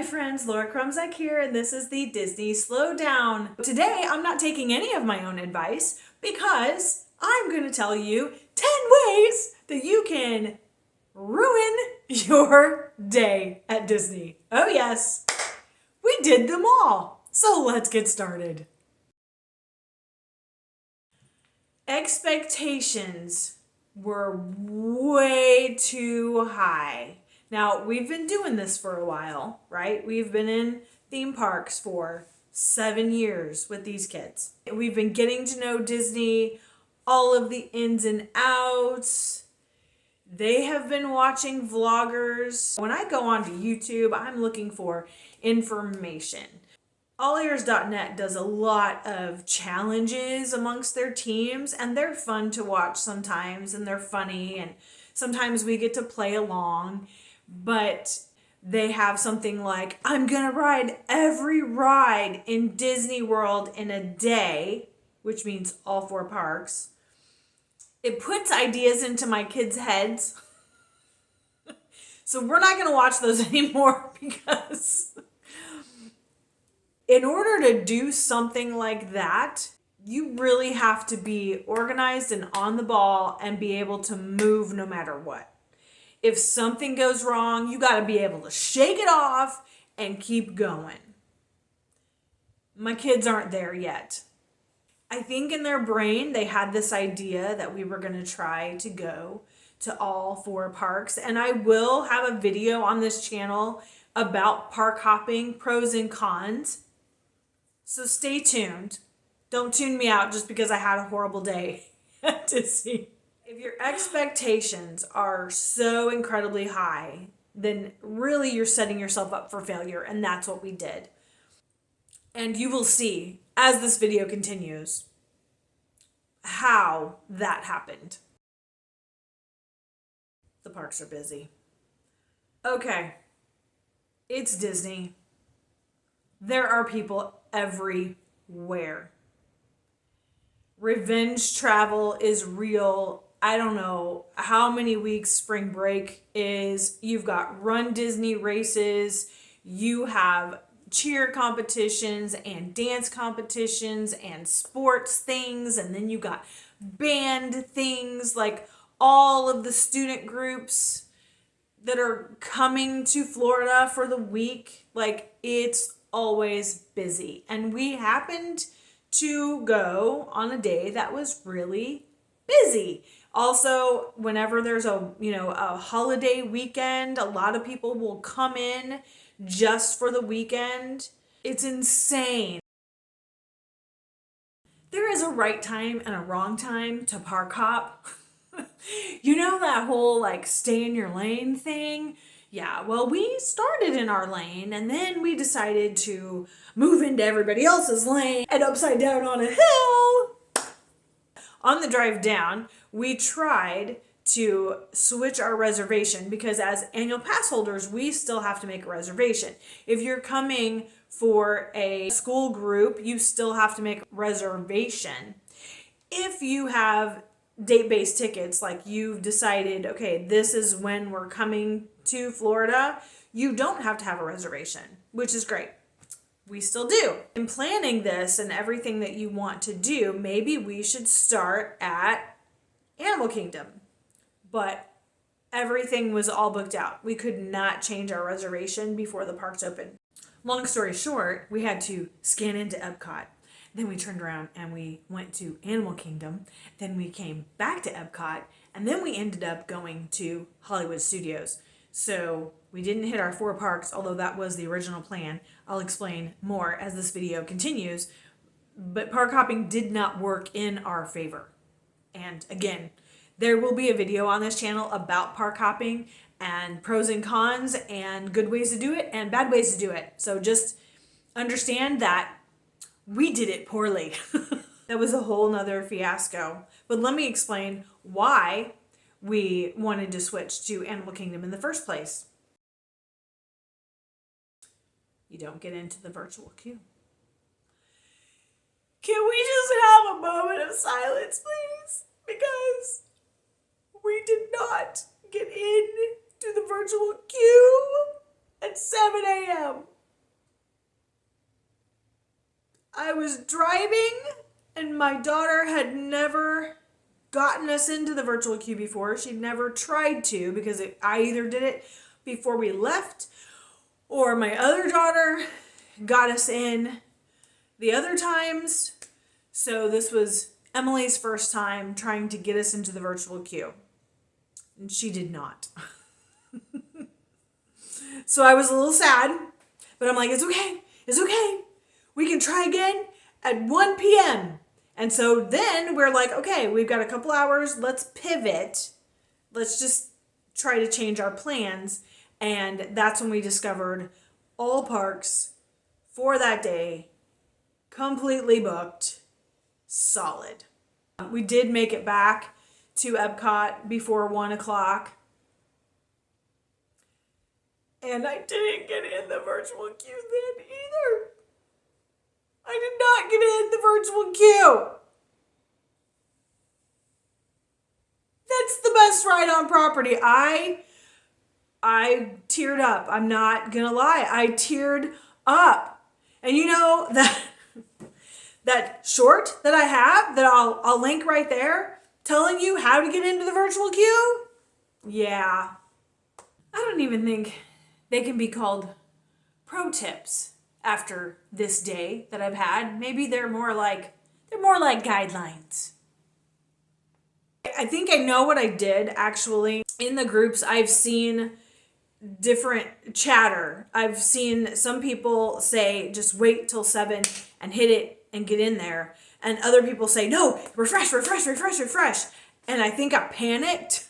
my friends, Laura Krumzak here, and this is the Disney Slowdown. Today, I'm not taking any of my own advice because I'm going to tell you 10 ways that you can ruin your day at Disney. Oh yes, we did them all. So let's get started. Expectations were way too high. Now, we've been doing this for a while, right? We've been in theme parks for 7 years with these kids. We've been getting to know Disney, all of the ins and outs. They have been watching vloggers. When I go onto YouTube, I'm looking for information. allears.net does a lot of challenges amongst their teams, and they're fun to watch sometimes, and they're funny, and sometimes we get to play along. But they have something like, I'm gonna ride every ride in Disney World in a day, which means all 4 parks. It puts ideas into my kids' heads. So we're not gonna watch those anymore because in order to do something like that, you really have to be organized and on the ball and be able to move no matter what. If something goes wrong, you got to be able to shake it off and keep going. My kids aren't there yet. I think in their brain, they had this idea that we were going to try to go to all 4 parks. And I will have a video on this channel about park hopping, pros and cons. So stay tuned. Don't tune me out just because I had a horrible day at Disney. If your expectations are so incredibly high, then really you're setting yourself up for failure, and that's what we did. And you will see, as this video continues, how that happened. The parks are busy. Okay, it's Disney. There are people everywhere. Revenge travel is real. I don't know how many weeks spring break is. You've got Run Disney races. You have cheer competitions and dance competitions and sports things. And then you got band things, like all of the student groups that are coming to Florida for the week. Like, it's always busy. And we happened to go on a day that was really busy. Also, whenever there's a holiday weekend, a lot of people will come in just for the weekend. It's insane. There is a right time and a wrong time to park hop. You know that whole stay in your lane thing? Yeah, well, we started in our lane and then we decided to move into everybody else's lane and upside down on a hill. On the drive down, we tried to switch our reservation because as annual pass holders, we still have to make a reservation. If you're coming for a school group, you still have to make a reservation. If you have date-based tickets, like you've decided, okay, this is when we're coming to Florida, you don't have to have a reservation, which is great. We still do. In planning this and everything that you want to do, maybe we should start at Animal Kingdom. But everything was all booked out. We could not change our reservation before the parks opened. Long story short, we had to scan into Epcot. Then we turned around and we went to Animal Kingdom. Then we came back to Epcot. And then we ended up going to Hollywood Studios. So we didn't hit our 4 parks, although that was the original plan. I'll explain more as this video continues. But park hopping did not work in our favor. And again, there will be a video on this channel about park hopping and pros and cons and good ways to do it and bad ways to do it. So just understand that we did it poorly. That was a whole nother fiasco. But let me explain why we wanted to switch to Animal Kingdom in the first place. You don't get into the virtual queue. Can we just have a moment of silence, please? Because we did not get in to the virtual queue at 7 a.m. I was driving and my daughter had never gotten us into the virtual queue before. She'd never tried to because I either did it before we left or my other daughter got us in the other times. So this was Emily's first time trying to get us into the virtual queue. And she did not. So I was a little sad, but I'm like, it's okay. It's okay. We can try again at 1 p.m. And so then we're like, okay, we've got a couple hours. Let's pivot. Let's just try to change our plans. And that's when we discovered all parks for that day, completely booked, solid. We did make it back to Epcot before 1 o'clock. And I didn't get in the virtual queue then either. I did not get in the virtual queue. That's the best ride on property. I teared up. I'm not gonna lie. I teared up. And you know that short that I have that I'll link right there telling you how to get into the virtual queue? Yeah. I don't even think they can be called pro tips after this day that I've had. Maybe they're more like guidelines. I think I know what I did actually. In the groups, I've seen different chatter. I've seen some people say just wait till 7 and hit it and get in there. And other people say, no, refresh. And I think I panicked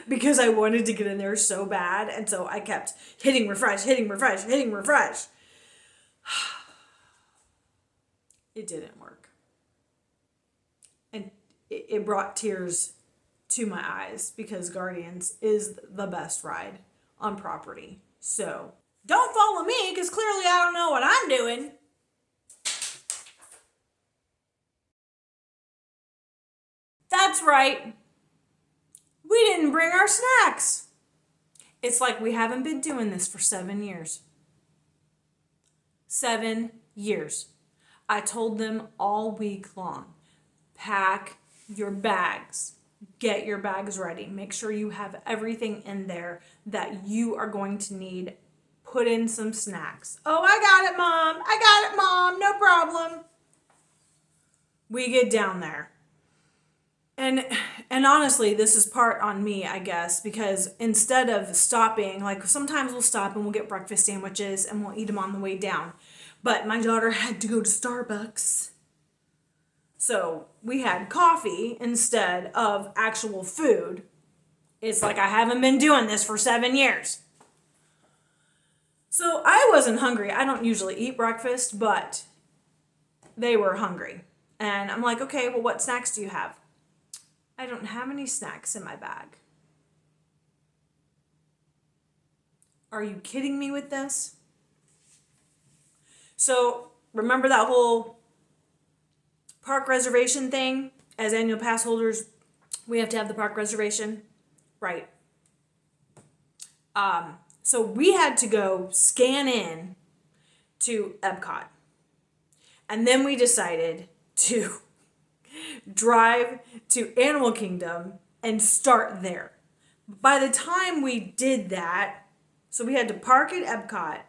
because I wanted to get in there so bad. And so I kept hitting refresh. It didn't work. And it brought tears to my eyes because Guardians is the best ride on property. So don't follow me because clearly I don't know what I'm doing. That's right. We didn't bring our snacks. It's like we haven't been doing this for 7 years. 7 years. I told them all week long, pack your bags. Get your bags ready. Make sure you have everything in there that you are going to need. Put in some snacks. Oh, I got it, Mom. No problem. We get down there. And honestly, this is part on me, I guess, because instead of stopping, like sometimes we'll stop and we'll get breakfast sandwiches and we'll eat them on the way down. But my daughter had to go to Starbucks. So we had coffee instead of actual food. It's like I haven't been doing this for 7 years. So I wasn't hungry. I don't usually eat breakfast, but they were hungry. And I'm like, okay, well, what snacks do you have? I don't have any snacks in my bag. Are you kidding me with this? So remember that whole park reservation thing? As annual pass holders, we have to have the park reservation. Right. So we had to go scan in to Epcot. And then we decided to drive to Animal Kingdom and start there. By the time we did that, so we had to park at Epcot.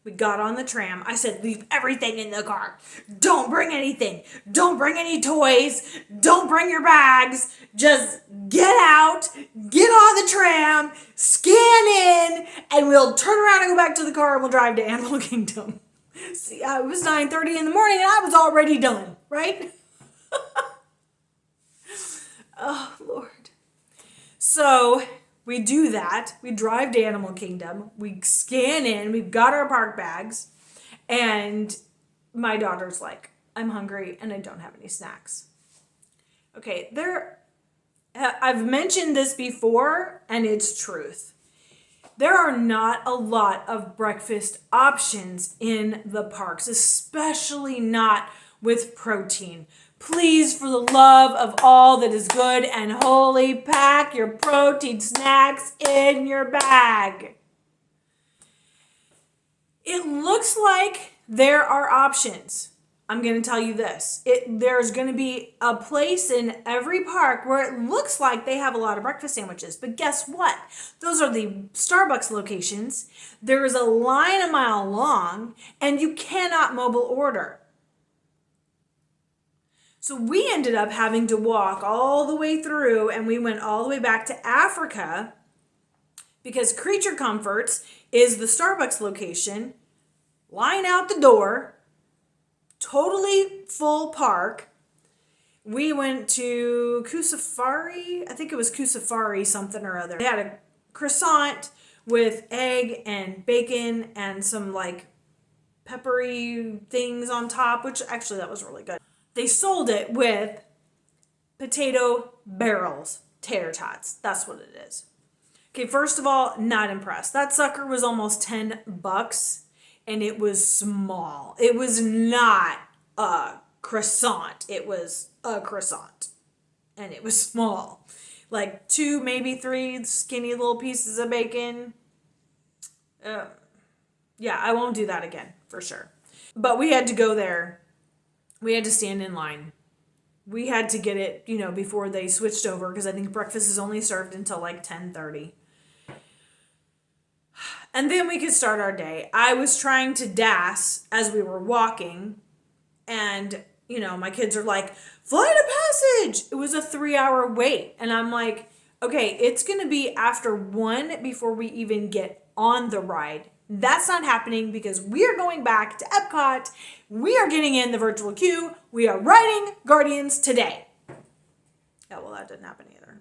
We got on the tram. I said, leave everything in the car. Don't bring anything. Don't bring any toys. Don't bring your bags. Just get out, get on the tram, scan in, and we'll turn around and go back to the car and we'll drive to Animal Kingdom. See, it was 9:30 in the morning and I was already done, right? Oh, Lord. So we do that. We drive to Animal Kingdom. We scan in. We've got our park bags. And my daughter's like, I'm hungry and I don't have any snacks. Okay, I've mentioned this before and it's truth. There are not a lot of breakfast options in the parks, especially not with protein. Please, for the love of all that is good and holy, pack your protein snacks in your bag. It looks like there are options. I'm going to tell you this. There's going to be a place in every park where it looks like they have a lot of breakfast sandwiches. But guess what? Those are the Starbucks locations. There is a line a mile long, and you cannot mobile order. So we ended up having to walk all the way through, and we went all the way back to Africa because Creature Comforts is the Starbucks location. Line out the door. Totally full park. We went to Kusafari. I think it was Kusafari something or other. They had a croissant with egg and bacon and some like peppery things on top, which actually that was really good. They sold it with potato barrels, tater tots. That's what it is. Okay, first of all, not impressed. That sucker was almost $10. And it was small. It was not a croissant. It was a croissant. And it was small. Like 2, maybe 3 skinny little pieces of bacon. Yeah, I won't do that again, for sure. But we had to go there. We had to stand in line. We had to get it, before they switched over. Because I think breakfast is only served until like 10:30. And then we could start our day. I was trying to DAS as we were walking. And, my kids are like, flight of passage. It was a 3-hour wait. And I'm like, okay, it's going to be after 1 before we even get on the ride. That's not happening because we are going back to Epcot. We are getting in the virtual queue. We are riding Guardians today. Yeah, well, that didn't happen either.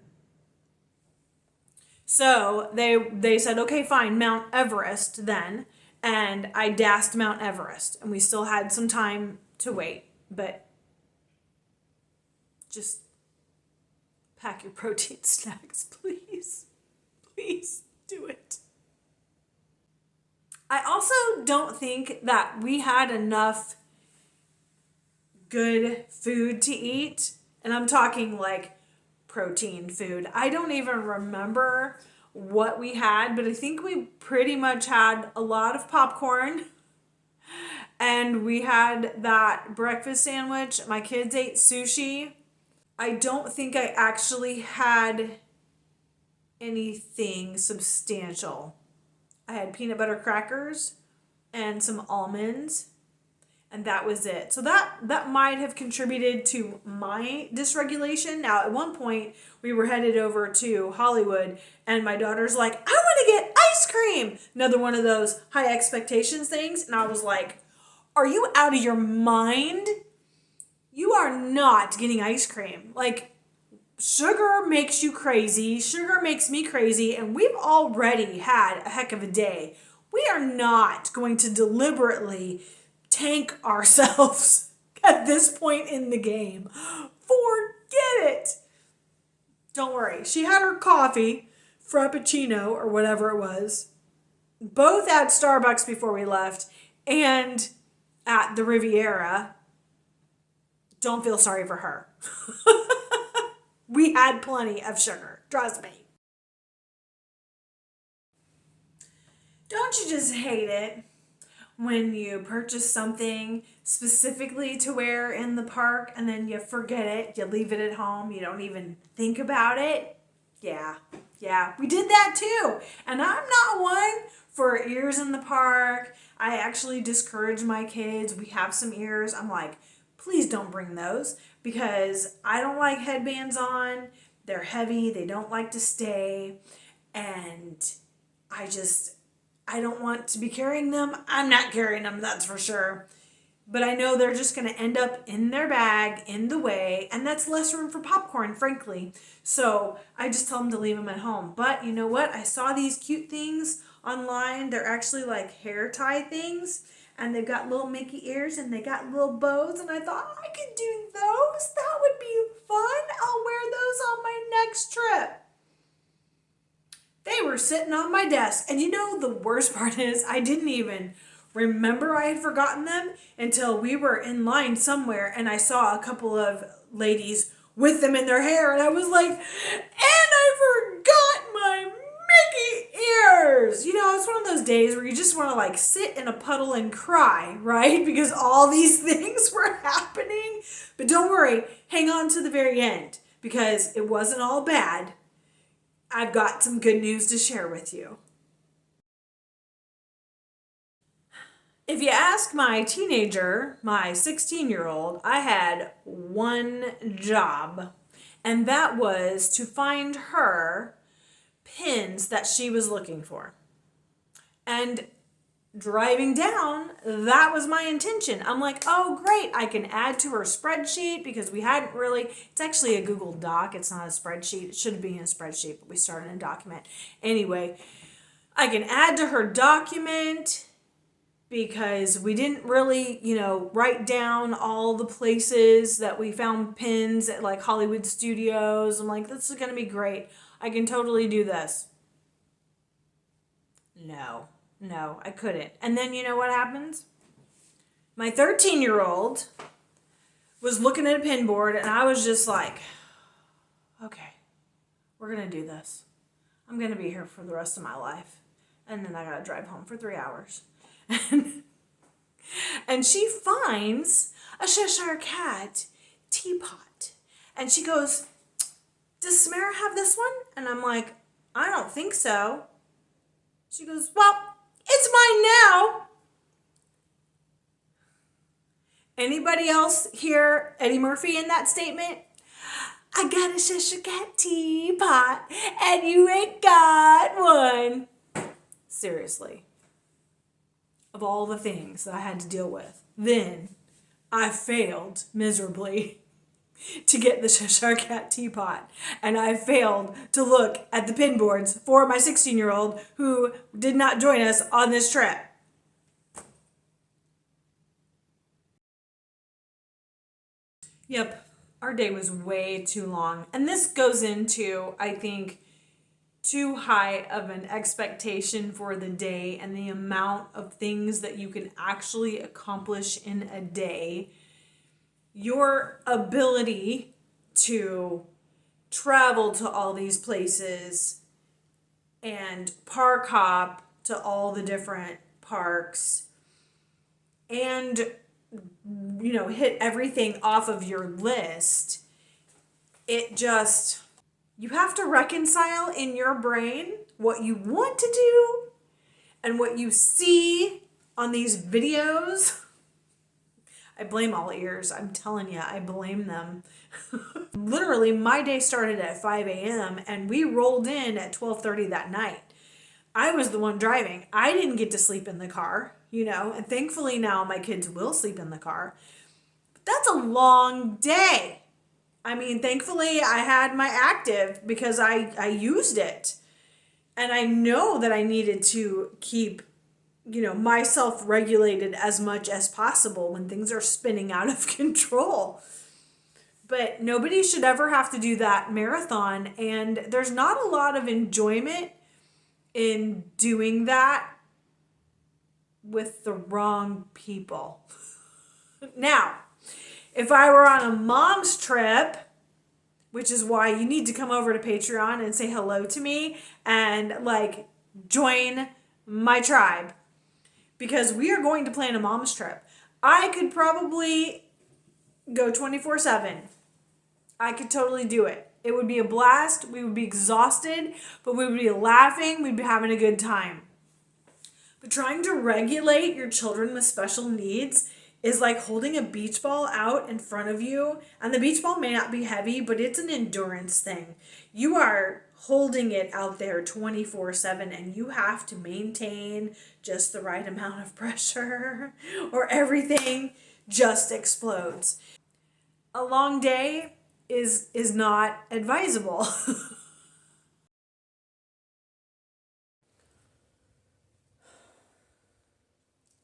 So they said, okay, fine, Mount Everest then. And I DASed Mount Everest. And we still had some time to wait. But just pack your protein snacks, please. Please do it. I also don't think that we had enough good food to eat. And I'm talking like protein food. I don't even remember what we had, but I think we pretty much had a lot of popcorn and we had that breakfast sandwich. My kids ate sushi. I don't think I actually had anything substantial. I had peanut butter crackers and some almonds. And that was it. So that might have contributed to my dysregulation. Now, at one point, we were headed over to Hollywood, and my daughter's like, I want to get ice cream. Another one of those high expectations things. And I was like, are you out of your mind? You are not getting ice cream. Like, sugar makes you crazy. Sugar makes me crazy. And we've already had a heck of a day. We are not going to deliberately tank ourselves at this point in the game. Forget it. Don't worry. She had her coffee, Frappuccino or whatever it was, both at Starbucks before we left and at the Riviera. Don't feel sorry for her. We had plenty of sugar. Trust me. Don't you just hate it when you purchase something specifically to wear in the park and then you forget it, you leave it at home, you don't even think about it? Yeah, we did that too. And I'm not one for ears in the park. I actually discourage my kids. We have some ears. I'm like, please don't bring those because I don't like headbands on. They're heavy. They don't like to stay. And I don't want to be carrying them. I'm not carrying them, that's for sure. But I know they're just going to end up in their bag, in the way, and that's less room for popcorn, frankly. So I just tell them to leave them at home. But you know what? I saw these cute things online. They're actually like hair tie things, and they've got little Mickey ears, and they got little bows, and I thought, I could do those. That would be fun. I'll wear those on my next trip. They were sitting on my desk. And you know, the worst part is I didn't even remember I had forgotten them until we were in line somewhere and I saw a couple of ladies with them in their hair. And I was like, and I forgot my Mickey ears. It's one of those days where you just want to like sit in a puddle and cry, right? Because all these things were happening. But don't worry, hang on to the very end because it wasn't all bad. I've got some good news to share with you. If you ask my teenager, my 16-year-old, I had one job, and that was to find her pins that she was looking for. And driving down, that was my intention. I'm like, oh, great, I can add to her spreadsheet because we hadn't really, it's actually a Google Doc, it's not a spreadsheet. It should be in a spreadsheet, but we started in a document. Anyway, I can add to her document because we didn't really, write down all the places that we found pins at like Hollywood Studios. I'm like, this is going to be great. I can totally do this. No, I couldn't. And then you know what happens? My 13-year-old was looking at a pin board and I was just like, okay, we're going to do this. I'm going to be here for the rest of my life. And then I got to drive home for 3 hours. And she finds a Cheshire Cat teapot. And she goes, does Samara have this one? And I'm like, I don't think so. She goes, well, it's mine now. Anybody else hear Eddie Murphy in that statement? I got a Cheshire Cat teapot and you ain't got one. Seriously. Of all the things that I had to deal with, then I failed miserably to get the Cheshire Cat teapot. And I failed to look at the pin boards for my 16-year-old who did not join us on this trip. Yep, our day was way too long. And this goes into, I think, too high of an expectation for the day and the amount of things that you can actually accomplish in a day. Your ability to travel to all these places and park hop to all the different parks and hit everything off of your list. You have to reconcile in your brain what you want to do and what you see on these videos. I blame all ears. I'm telling you, I blame them. Literally, my day started at 5 a.m. and we rolled in at 12:30 that night. I was the one driving. I didn't get to sleep in the car, and thankfully now my kids will sleep in the car. But that's a long day. I mean, thankfully I had my active because I used it. And I know that I needed to keep, myself regulated as much as possible when things are spinning out of control. But nobody should ever have to do that marathon. And there's not a lot of enjoyment in doing that with the wrong people. Now, if I were on a mom's trip, which is why you need to come over to Patreon and say hello to me and join my tribe, because we are going to plan a mom's trip. I could probably go 24/7. I could totally do it. It would be a blast. We would be exhausted, but we would be laughing. We'd be having a good time. But trying to regulate your children with special needs is like holding a beach ball out in front of you. And the beach ball may not be heavy, but it's an endurance thing. You are holding it out there 24/7 and you have to maintain just the right amount of pressure or everything just explodes. A long day is not advisable.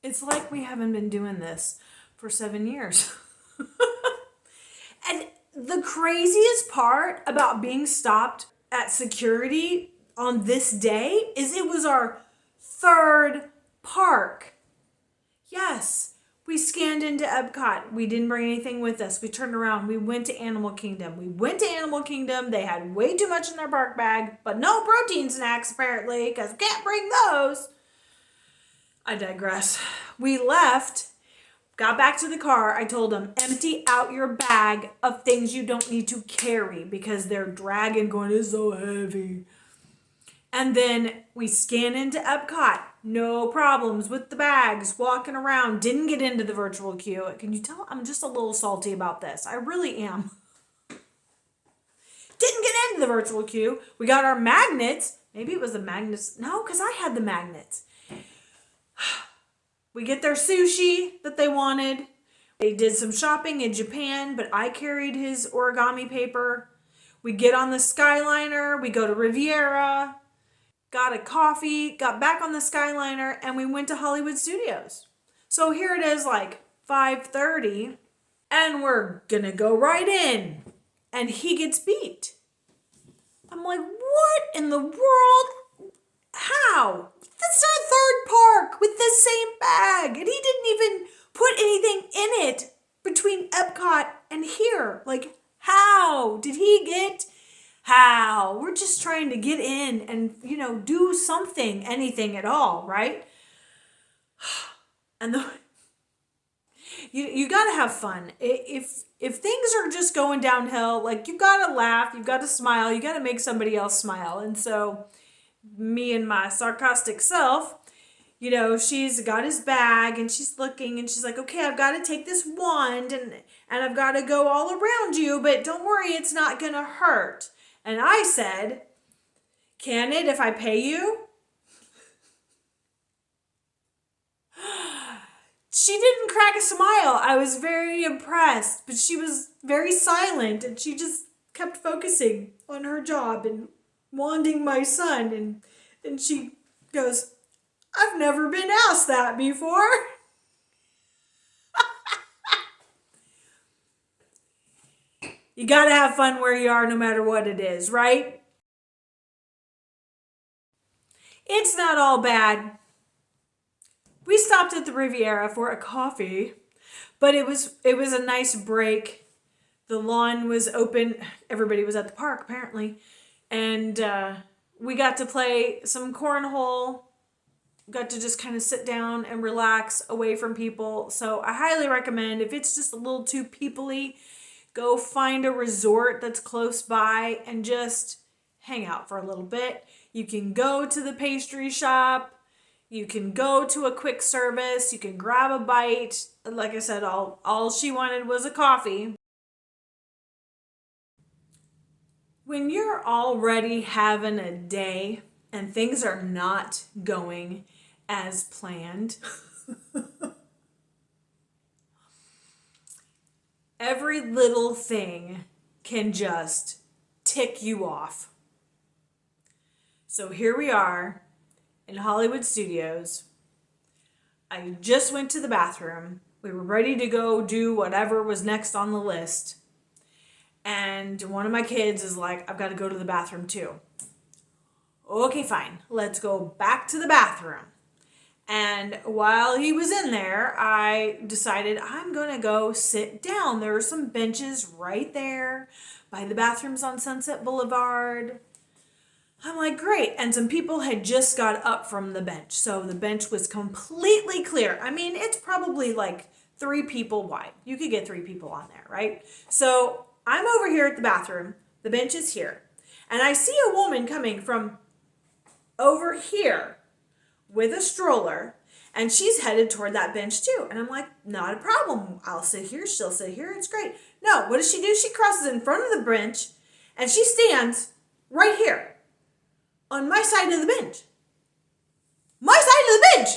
It's like we haven't been doing this for 7 years. And the craziest part about being stopped at security on this day is it was our third park. Yes, We scanned into Epcot. We didn't bring anything with us. We turned around. We went to Animal Kingdom. They had way too much in their park bag, but no protein snacks apparently, because we can't bring those. I digress. We left, got back to the car. I told them, empty out your bag of things you don't need to carry because they're dragging, going, it's so heavy. And then we scan into Epcot. No problems with the bags, walking around. Didn't get into the virtual queue. Can you tell I'm just a little salty about this? I really am. Didn't get into the virtual queue. We got our magnets. Maybe it was the magnets. No, because I had the magnets. We get their sushi that they wanted. They did some shopping in Japan, but I carried his origami paper. We get on the Skyliner. We go to Riviera. Got a coffee, got back on the Skyliner, and we went to Hollywood Studios. So here it is, like 5:30, and we're gonna go right in. And he gets beat. I'm like, what in the world? How? This is our third park with the same bag, and he didn't even put anything in it between Epcot and here. Like, how did he get? How? We're just trying to get in and, do something, anything at all, right? And you got to have fun. If things are just going downhill, like, you got to laugh, you got to smile, you got to make somebody else smile. And so me and my sarcastic self, she's got his bag and she's looking and she's like, okay, I've got to take this wand and I've got to go all around you, but don't worry, it's not going to hurt. And I said, can it if I pay you? She didn't crack a smile. I was very impressed, but she was very silent and she just kept focusing on her job and wanding my son. And she goes, I've never been asked that before. You gotta have fun where you are no matter what it is, right? It's not all bad. We stopped at the Riviera for a coffee, but it was a nice break. The lawn was open. Everybody was at the park apparently. And we got to play some cornhole. Got to just kind of sit down and relax away from people. So I highly recommend, if it's just a little too peoply, go find a resort that's close by and just hang out for a little bit. You can go to the pastry shop. You can go to a quick service. You can grab a bite. Like I said, all she wanted was a coffee. When you're already having a day and things are not going as planned, every little thing can just tick you off. So here we are in Hollywood Studios. I just went to the bathroom. We were ready to go do whatever was next on the list. And one of my kids is like, I've got to go to the bathroom too. Okay, fine. Let's go back to the bathroom. And while he was in there, I decided I'm going to go sit down. There were some benches right there by the bathrooms on Sunset Boulevard. I'm like, great. And some people had just got up from the bench. So the bench was completely clear. I mean, it's probably like 3 people wide. You could get 3 people on there, right? So I'm over here at the bathroom. The bench is here. And I see a woman coming from over here with a stroller, and she's headed toward that bench too. And I'm like, not a problem. I'll sit here. She'll sit here. It's great. No, what does she do? She crosses in front of the bench, and she stands right here on my side of the bench. My side of the bench.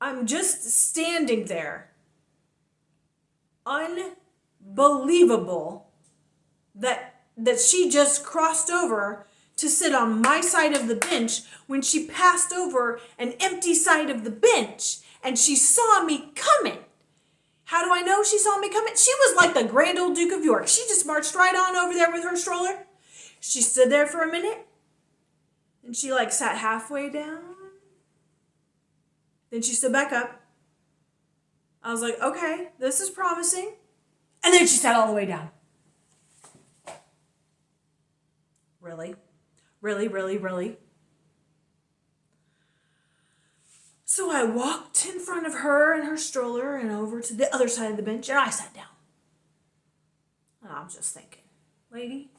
I'm just standing there. Unbelievable that she just crossed over to sit on my side of the bench when she passed over an empty side of the bench and she saw me coming. How do I know she saw me coming? She was like the Grand Old Duke of York. She just marched right on over there with her stroller. She stood there for a minute and she sat halfway down. Then she stood back up. I was like, okay, this is promising. And then she sat all the way down. Really? Really, really, really? So I walked in front of her and her stroller and over to the other side of the bench, and I sat down. And I'm just thinking, lady,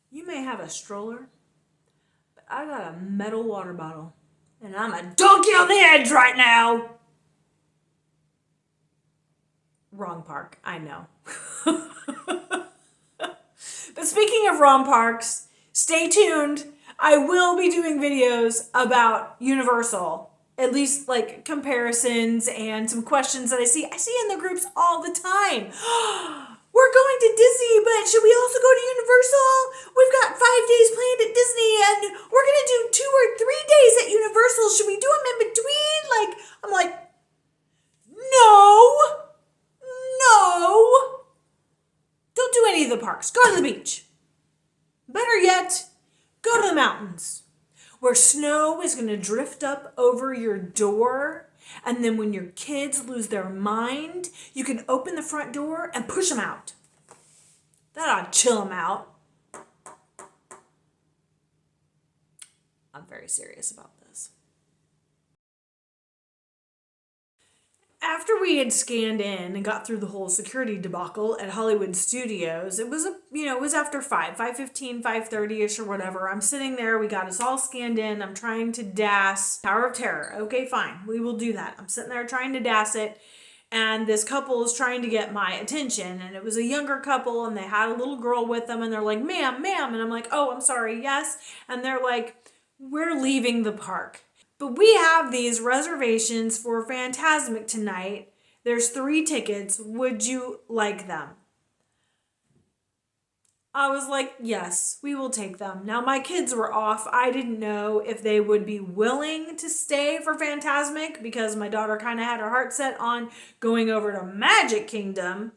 you may have a stroller, but I got a metal water bottle, and I'm a donkey on the edge right now. Wrong park, I know. But speaking of wrong parks, stay tuned. I will be doing videos about Universal. At least like comparisons and some questions that I see in the groups all the time. We're going to Disney, but should we also go to Universal? We've got 5 days planned at Disney and we're going to do 2 or 3 days at Universal. Should we do them in between? Like, I'm like, no. Don't do any of the parks. Go to the beach. Better yet, go to the mountains, where snow is going to drift up over your door. And then when your kids lose their mind, you can open the front door and push them out. That ought to chill them out. I'm very serious about this. After we had scanned in and got through the whole security debacle at Hollywood Studios, it was it was after 5:15, 5:30ish or whatever. I'm sitting there, we got us all scanned in. I'm trying to DAS Tower of Terror. Okay, fine. We will do that. I'm sitting there trying to DAS it, and this couple is trying to get my attention, and it was a younger couple, and they had a little girl with them, and they're like, ma'am, and I'm like, oh, I'm sorry, yes. And they're like, we're leaving the park. But we have these reservations for Fantasmic tonight. There's 3 tickets. Would you like them? I was like, yes, we will take them. Now, my kids were off. I didn't know if they would be willing to stay for Fantasmic because my daughter kind of had her heart set on going over to Magic Kingdom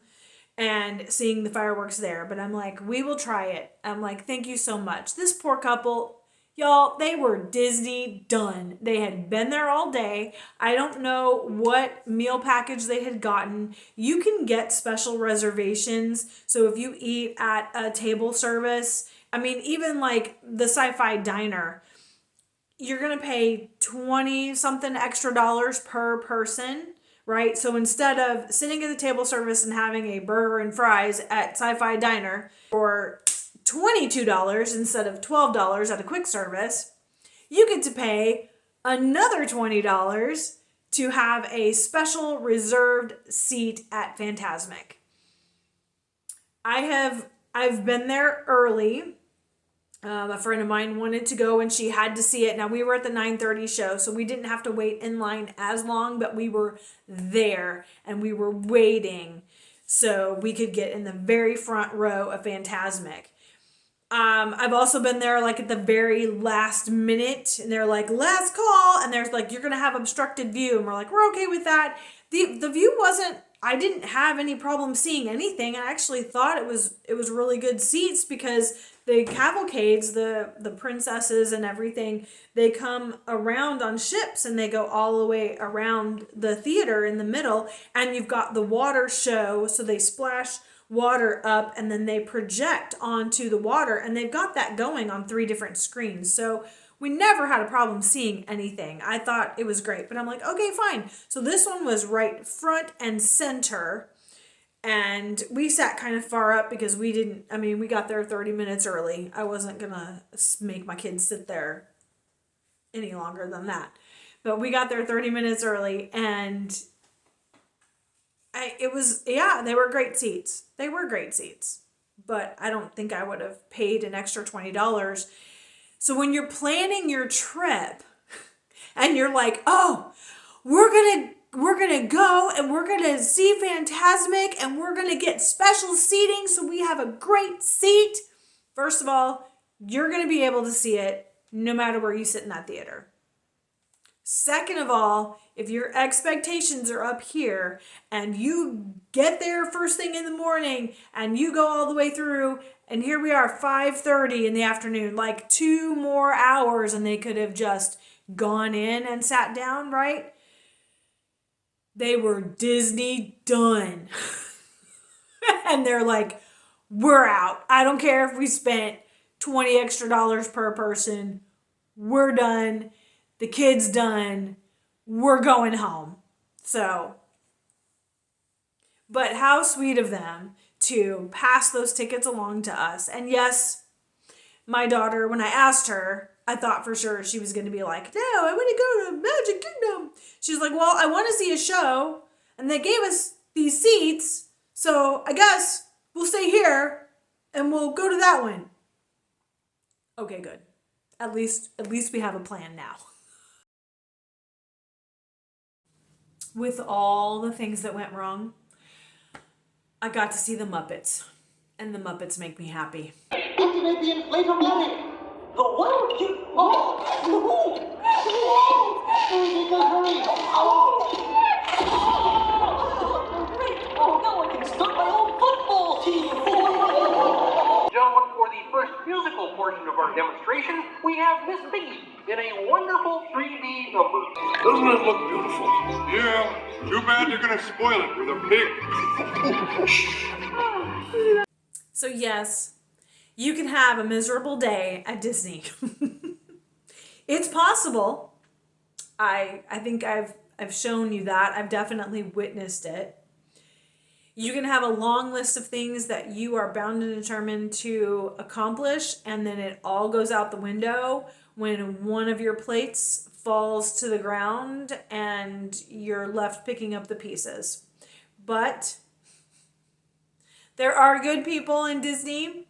and seeing the fireworks there. But I'm like, we will try it. I'm like, thank you so much. This poor couple... Y'all, they were Disney done. They had been there all day. I don't know what meal package they had gotten. You can get special reservations. So if you eat at a table service, I mean, even like the Sci-Fi Diner, you're going to pay 20 something extra dollars per person, right? So instead of sitting at the table service and having a burger and fries at Sci-Fi Diner or $22 instead of $12 at a quick service, you get to pay another $20 to have a special reserved seat at Fantasmic. I've been there early. A friend of mine wanted to go and she had to see it. Now we were at the 9:30 show, so we didn't have to wait in line as long, but we were there and we were waiting so we could get in the very front row of Fantasmic. I've also been there like at the very last minute and they're like, last call. And there's like, you're going to have obstructed view. And we're like, we're okay with that. The view wasn't, I didn't have any problem seeing anything. I actually thought it was really good seats because the cavalcades, the princesses and everything, they come around on ships and they go all the way around the theater in the middle. And you've got the water show. So they splash water up and then they project onto the water and they've got that going on 3 different screens. So we never had a problem seeing anything. I thought it was great, but I'm like, okay, fine. So this one was right front and center and we sat kind of far up because we got there 30 minutes early. I wasn't gonna make my kids sit there any longer than that. But we got there 30 minutes early and they were great seats. They were great seats. But I don't think I would have paid an extra $20. So when you're planning your trip and you're like, oh, we're gonna go and we're gonna see Fantasmic and we're gonna get special seating so we have a great seat. First of all, you're gonna be able to see it no matter where you sit in that theater. Second of all, if your expectations are up here and you get there first thing in the morning and you go all the way through and here we are 5:30 in the afternoon, like 2 more hours and they could have just gone in and sat down, right? They were Disney done. And they're like, we're out. I don't care if we spent $20 extra per person. We're done. The kid's done. We're going home. So, but how sweet of them to pass those tickets along to us. And yes, my daughter, when I asked her, I thought for sure she was going to be like, no, I want to go to Magic Kingdom. She's like, well, I want to see a show. And they gave us these seats. So I guess we'll stay here and we'll go to that one. Okay, good. At least we have a plan now. With all the things that went wrong, I got to see the Muppets. And the Muppets make me happy. Activate the inflator magic. The what? Hurry. Oh, now I can start my own football team. Gentlemen, for the first musical portion of our demonstration, we have Miss Minnie in a wonderful 3D number. Doesn't it look beautiful? Yeah, too bad you're gonna spoil it with a pig. So yes, you can have a miserable day at Disney. It's possible. I think I've shown you that. I've definitely witnessed it. You can have a long list of things that you are bound and determined to accomplish, and then it all goes out the window when one of your plates falls to the ground and you're left picking up the pieces. But there are good people in Disney,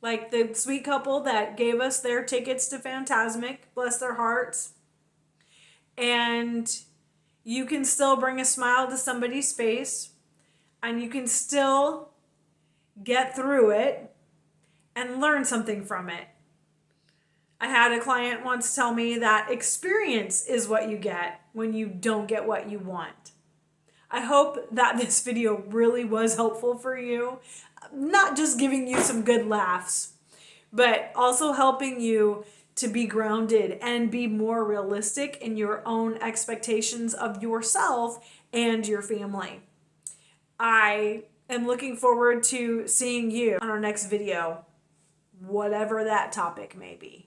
like the sweet couple that gave us their tickets to Fantasmic, bless their hearts. And you can still bring a smile to somebody's face, and you can still get through it and learn something from it. I had a client once tell me that experience is what you get when you don't get what you want. I hope that this video really was helpful for you. Not just giving you some good laughs, but also helping you to be grounded and be more realistic in your own expectations of yourself and your family. I am looking forward to seeing you on our next video, whatever that topic may be.